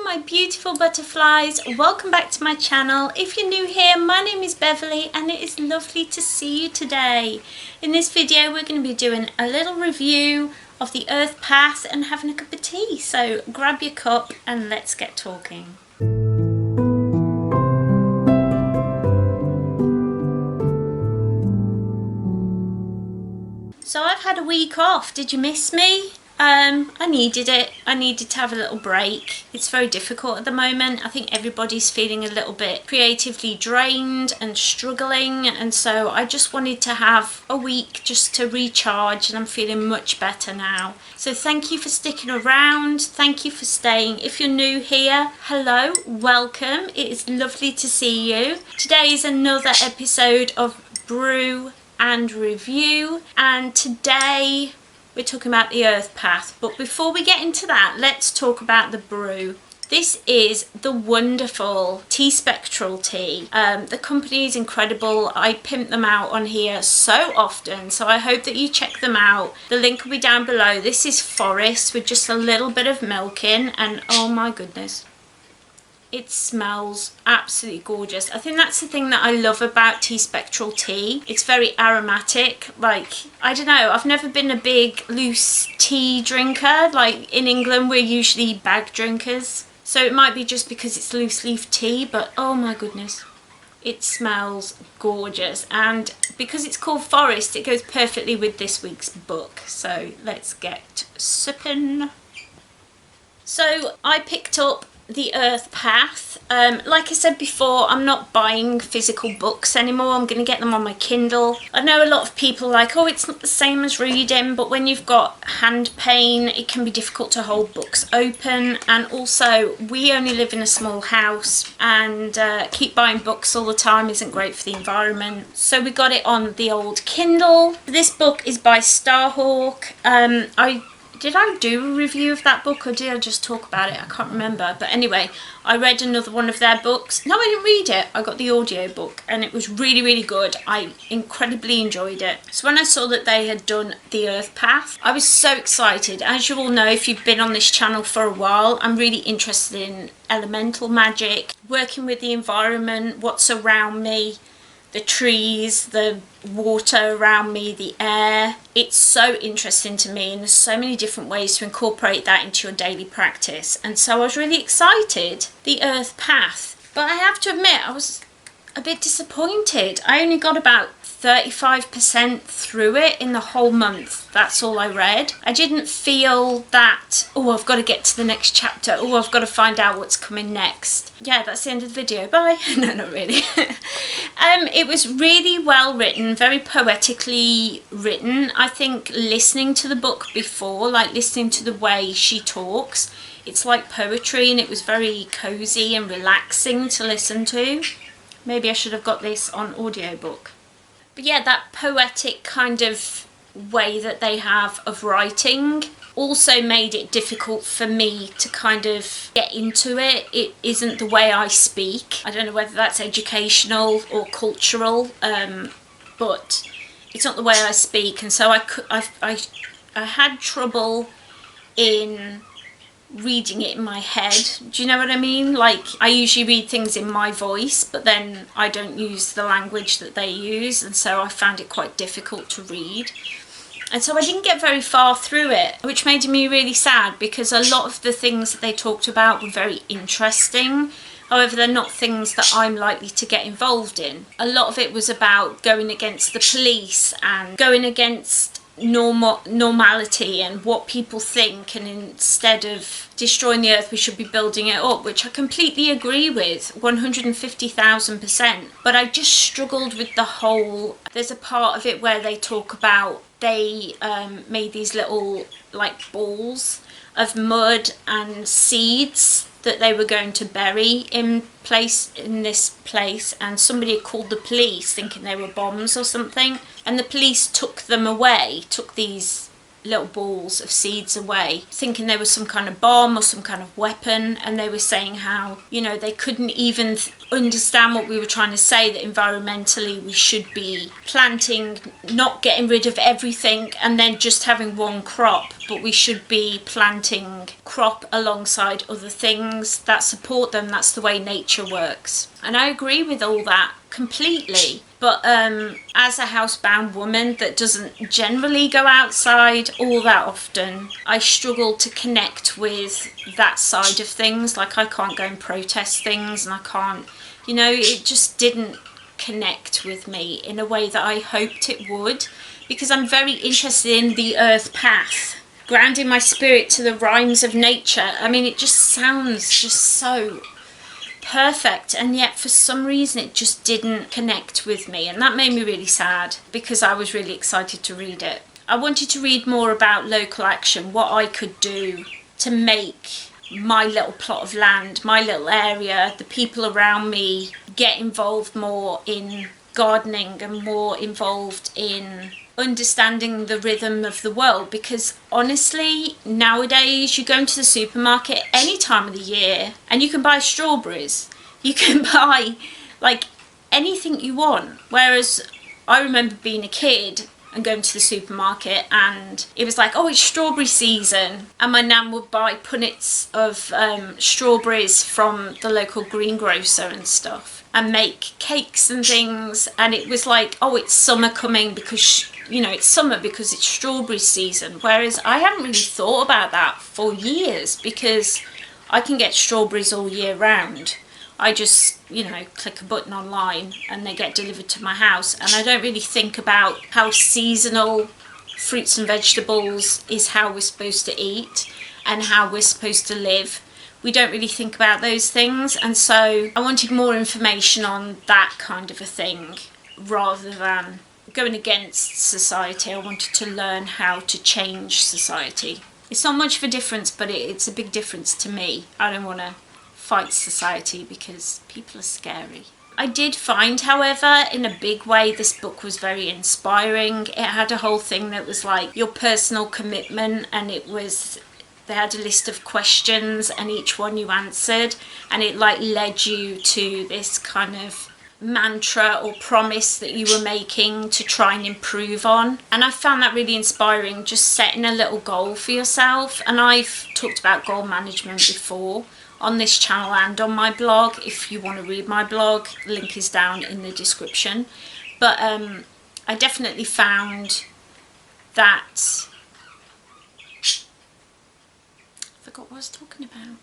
my beautiful butterflies, welcome back to my channel. If you're new here, my name is Beverley and it is lovely to see you today. In this video we're going to be doing a little review of the Earth Path and having a cup of tea, so grab your cup and let's get talking. So I've had a week off. Did you miss me? I needed it. I needed to have a little break. It's very difficult at the moment. I think everybody's feeling a little bit creatively drained and struggling, and so I just wanted to have a week just to recharge, and I'm feeling much better now. So thank you for sticking around. Thank you for staying. If you're new here, hello, welcome. It is lovely to see you. Today is another episode of Brew and Review, and today we're talking about the Earth Path. But before we get into that, let's talk about the brew. This is the wonderful Tea Spectral tea. The company is incredible. I pimp them out on here so often, so I hope that you check them out. The link will be down below. This is forest with just a little bit of milk in, and oh my goodness, it smells absolutely gorgeous. I think that's the thing that I love about Tea Spectral tea. It's very aromatic. Like, I don't know, I've never been a big loose tea drinker. Like, in England we're usually bag drinkers, so it might be just because it's loose leaf tea, but oh my goodness, it smells gorgeous. And because it's called Forest, it goes perfectly with this week's book. So let's get sipping. So I picked up the Earth Path. Like I said before, I'm not buying physical books anymore. I'm going to get them on my Kindle. I know a lot of people are like, oh, it's not the same as reading, but when you've got hand pain, it can be difficult to hold books open. And also, we only live in a small house, and keep buying books all the time isn't great for the environment. So we got it on the old Kindle. This book is by Starhawk. Did I do a review of that book, or did I just talk about it? I can't remember. But anyway, I read another one of their books. No, I didn't read it. I got the audio book, and it was really, really good. I incredibly enjoyed it. So when I saw that they had done the Earth Path, I was so excited. As you all know, if you've been on this channel for a while, I'm really interested in elemental magic, working with the environment, what's around me, the trees, the water around me, the air. It's so interesting to me, and there's so many different ways to incorporate that into your daily practice. And so I was really excited, the Earth Path. But I have to admit, I was a bit disappointed. I only got about 35% through it in the whole month. That's all I read. I didn't feel that, oh, I've got to get to the next chapter. Oh, I've got to find out what's coming next. Yeah, that's the end of the video. Bye. No, not really. It was really well written, very poetically written. I think listening to the book before, like listening to the way she talks, it's like poetry, and it was very cozy and relaxing to listen to. Maybe I should have got this on audiobook. But yeah, that poetic kind of way that they have of writing also made it difficult for me to kind of get into it. It isn't the way I speak. I don't know whether that's educational or cultural, but it's not the way I speak, and so I had trouble in reading it in my head. Do you know what I mean? Like, I usually read things in my voice, but then I don't use the language that they use, and so I found it quite difficult to read. And so I didn't get very far through it, which made me really sad, because a lot of the things that they talked about were very interesting. However, they're not things that I'm likely to get involved in. A lot of it was about going against the police and going against normality and what people think, and instead of destroying the earth we should be building it up, which I completely agree with 150,000%. But I just struggled with the whole, there's a part of it where they talk about they made these little like balls of mud and seeds that they were going to bury in this place, and somebody had called the police thinking they were bombs or something, and the police took them away, took these little balls of seeds away, thinking there was some kind of bomb or some kind of weapon. And they were saying how, you know, they couldn't even understand what we were trying to say, that environmentally we should be planting, not getting rid of everything and then just having one crop, but we should be planting crop alongside other things that support them. That's the way nature works. And I agree with all that completely. But as a housebound woman that doesn't generally go outside all that often, I struggle to connect with that side of things. Like, I can't go and protest things, and I can't, you know, it just didn't connect with me in a way that I hoped it would, because I'm very interested in the Earth Path, grounding my spirit to the rhymes of nature. I mean, it just sounds just so perfect, and yet for some reason it just didn't connect with me, and that made me really sad because I was really excited to read it. I wanted to read more about local action, what I could do to make my little plot of land, my little area, the people around me get involved more in gardening and more involved in understanding the rhythm of the world. Because honestly, nowadays you go into the supermarket any time of the year and you can buy strawberries, you can buy like anything you want, whereas I remember being a kid and going to the supermarket and it was like, oh, it's strawberry season, and my nan would buy punnets of strawberries from the local greengrocer and stuff and make cakes and things, and it was like, oh, it's summer coming because, you know, it's summer because it's strawberry season. Whereas I haven't really thought about that for years, because I can get strawberries all year round. I just, you know, click a button online and they get delivered to my house, and I don't really think about how seasonal fruits and vegetables is how we're supposed to eat and how we're supposed to live. We don't really think about those things, and so I wanted more information on that kind of a thing rather than going against society. I wanted to learn how to change society. It's not much of a difference, but it's a big difference to me. I don't want to fight society because people are scary. I did find, however, in a big way, this book was very inspiring. It had a whole thing that was like your personal commitment, and it was, they had a list of questions and each one you answered, and it like led you to this kind of mantra or promise that you were making to try and improve on. And I found that really inspiring, just setting a little goal for yourself. And I've talked about goal management before on this channel and on my blog. If you want to read my blog, link is down in the description. But I definitely found that, I forgot what I was talking about.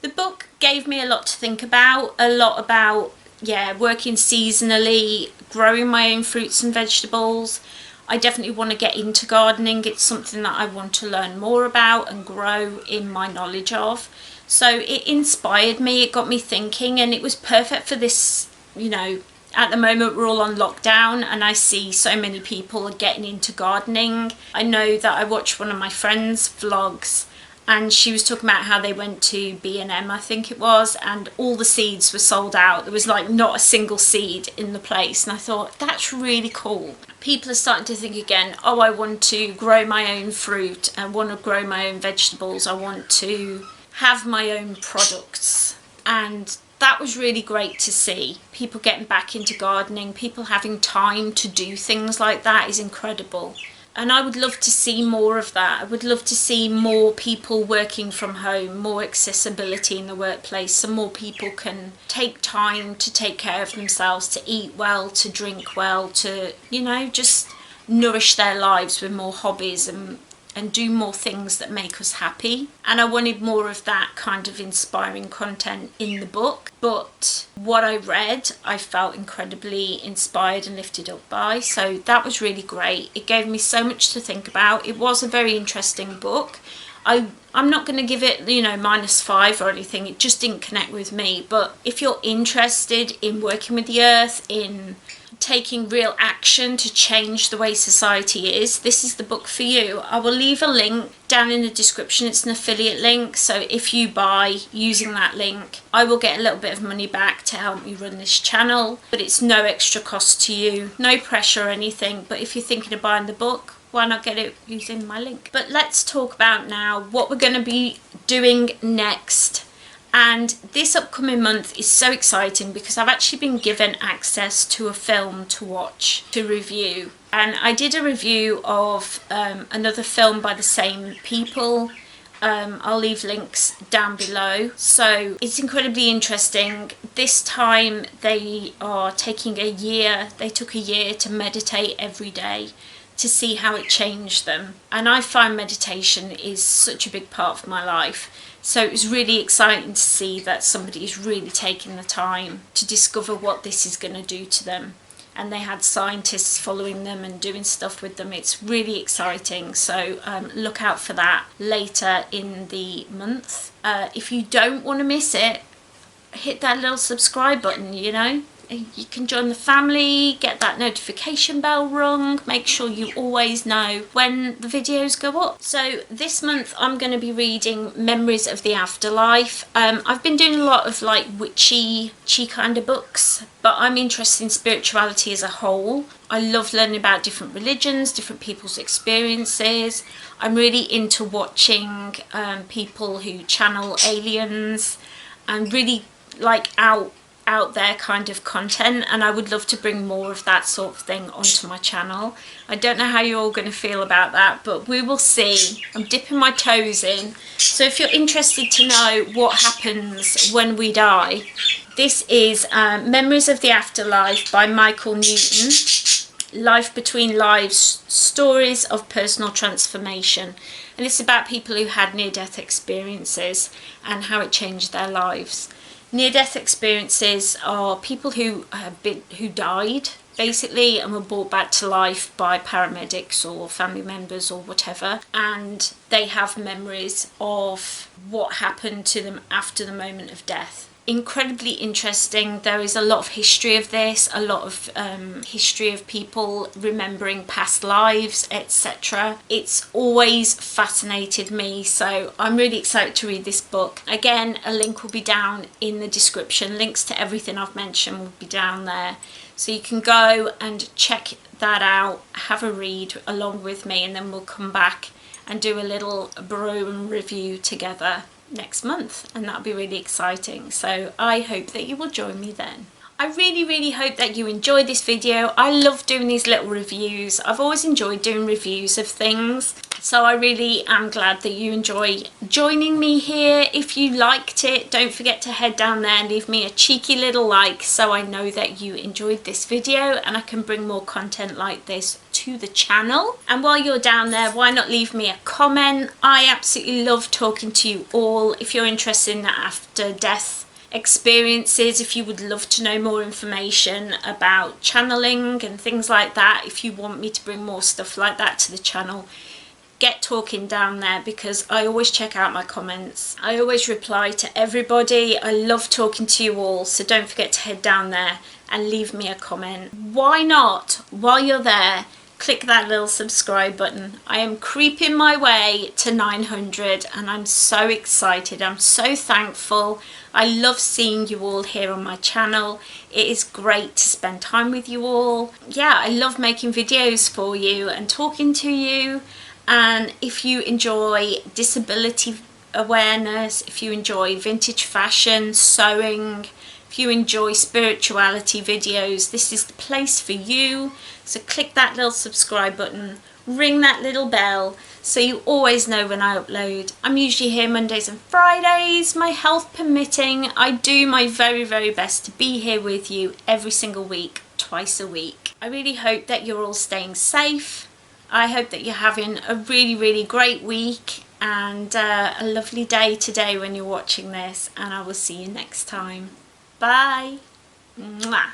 The book gave me a lot to think about, a lot about, yeah, working seasonally, growing my own fruits and vegetables. I definitely want to get into gardening. It's something that I want to learn more about and grow in my knowledge of. So it inspired me, it got me thinking, and it was perfect for this, you know, at the moment we're all on lockdown and I see so many people are getting into gardening. I know that I watched one of my friends' vlogs and she was talking about how they went to B&M, I think it was, and all the seeds were sold out. There was like not a single seed in the place, and I thought, that's really cool. People are starting to think again, oh, I want to grow my own fruit, I want to grow my own vegetables, I want to have my own products. And that was really great to see. People getting back into gardening, people having time to do things like that is incredible. And I would love to see more of that. I would love to see more people working from home, more accessibility in the workplace, so more people can take time to take care of themselves, to eat well, to drink well, to, you know, just nourish their lives with more hobbies and do more things that make us happy. And I wanted more of that kind of inspiring content in the book. But what I read, I felt incredibly inspired and lifted up by. So that was really great. It gave me so much to think about. It was a very interesting book. I'm not going to give it, you know, -5 or anything. It just didn't connect with me. But if you're interested in working with the earth, in taking real action to change the way society is, this is the book for you. I will leave a link down in the description. It's an affiliate link, so if you buy using that link, I will get a little bit of money back to help me run this channel, but it's no extra cost to you, no pressure or anything. But if you're thinking of buying the book, why not get it using my link? But let's talk about now what we're going to be doing next. And this upcoming month is so exciting because I've actually been given access to a film to watch, to review. And I did a review of another film by the same people. I'll leave links down below. So it's incredibly interesting. This time they are taking a year, they took a year to meditate every day to see how it changed them. And I find meditation is such a big part of my life. So it was really exciting to see that somebody is really taking the time to discover what this is going to do to them. And they had scientists following them and doing stuff with them. It's really exciting. So look out for that later in the month. If you don't want to miss it, hit that little subscribe button, you know. You can join the family, get that notification bell rung, make sure you always know when the videos go up. So this month I'm going to be reading Memories of the Afterlife. I've been doing a lot of like witchy kind of books, but I'm interested in spirituality as a whole. I love learning about different religions, different people's experiences. I'm really into watching people who channel aliens and really like out there kind of content, and I would love to bring more of that sort of thing onto my channel. I don't know how you're all going to feel about that, but we will see. I'm dipping my toes in. So if you're interested to know what happens when we die, this is Memories of the Afterlife by Michael Newton. Life Between Lives, Stories of Personal Transformation. And it's about people who had near-death experiences and how it changed their lives. Near-death experiences are people who died basically and were brought back to life by paramedics or family members or whatever, and they have memories of what happened to them after the moment of death. Incredibly interesting. There is a lot of history of this, a lot of history of people remembering past lives, etc. It's always fascinated me, so I'm really excited to read this book. Again, a link will be down in the description. Links to everything I've mentioned will be down there, so you can go and check that out, have a read along with me, and then we'll come back and do a little brew and review together next month, and that'll be really exciting. So I hope that you will join me then. I really hope that you enjoyed this video. I love doing these little reviews. I've always enjoyed doing reviews of things, so I really am glad that you enjoy joining me here. If you liked it, don't forget to head down there and leave me a cheeky little like so I know that you enjoyed this video and I can bring more content like this to the channel. And while you're down there, why not leave me a comment? I absolutely love talking to you all. If you're interested in the after death experiences, if you would love to know more information about channeling and things like that, if you want me to bring more stuff like that to the channel, get talking down there, because I always check out my comments. I always reply to everybody. I love talking to you all, so don't forget to head down there and leave me a comment. Why not, while you're there, click that little subscribe button. I am creeping my way to 900 and I'm so excited. I'm so thankful. I love seeing you all here on my channel. It is great to spend time with you all. Yeah, I love making videos for you and talking to you. And if you enjoy disability awareness, if you enjoy vintage fashion, sewing, if you enjoy spirituality videos, this is the place for you. So click that little subscribe button, ring that little bell so you always know when I upload. I'm usually here Mondays and Fridays, my health permitting. I do my very best to be here with you every single week, twice a week. I really hope that you're all staying safe. I hope that you're having a really great week and a lovely day today when you're watching this, and I will see you next time. Bye. Mwah.